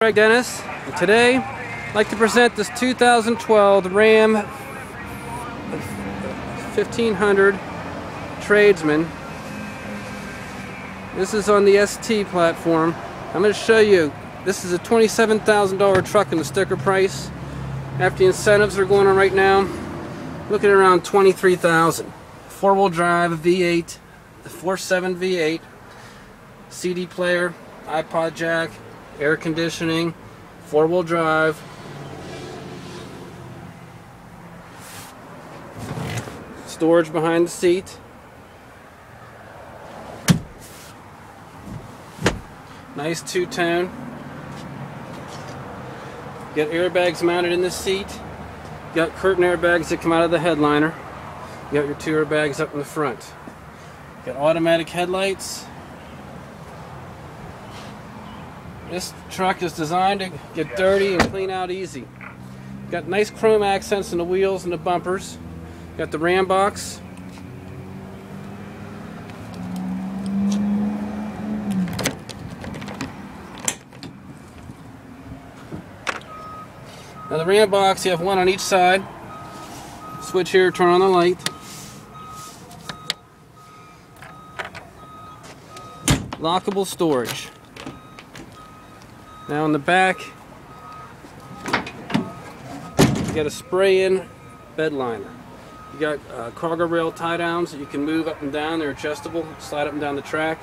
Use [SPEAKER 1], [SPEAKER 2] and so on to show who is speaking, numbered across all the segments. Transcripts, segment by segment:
[SPEAKER 1] Craig Dennis, and today I'd like to present this 2012 Ram 1500 Tradesman. This is on the ST platform. I'm going to show you, this is a $27,000 truck in the sticker price. After the incentives are going on right now, looking at around $23,000. Four-wheel drive V8, the 4.7 V8, CD player, iPod jack, air conditioning, four-wheel drive. Storage behind the seat. Nice two-tone. Got airbags mounted in the seat. Got curtain airbags that come out of the headliner. You got your two airbags up in the front. Got automatic headlights. This truck is designed to get dirty and clean out easy. Got nice chrome accents in the wheels and the bumpers. Got the Ram box. Now the Ram box, you have one on each side. Switch here, turn on the light. Lockable storage. Now in the back, you got a spray-in bed liner. You got cargo rail tie downs that you can move up and down. They're adjustable, slide up and down the track.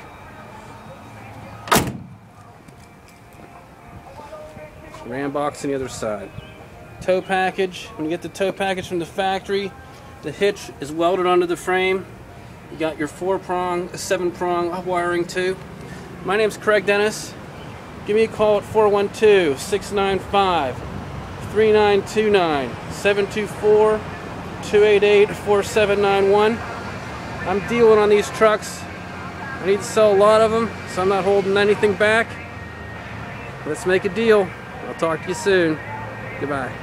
[SPEAKER 1] Ram box on the other side. Tow package. When you get the tow package from the factory, the hitch is welded onto the frame. You got your 4-prong, 7-prong wiring too. My name's Craig Dennis. Give me a call at 412-695-3929, 724-288-4791. I'm dealing on these trucks. I need to sell a lot of them, so I'm not holding anything back. Let's make a deal. I'll talk to you soon. Goodbye.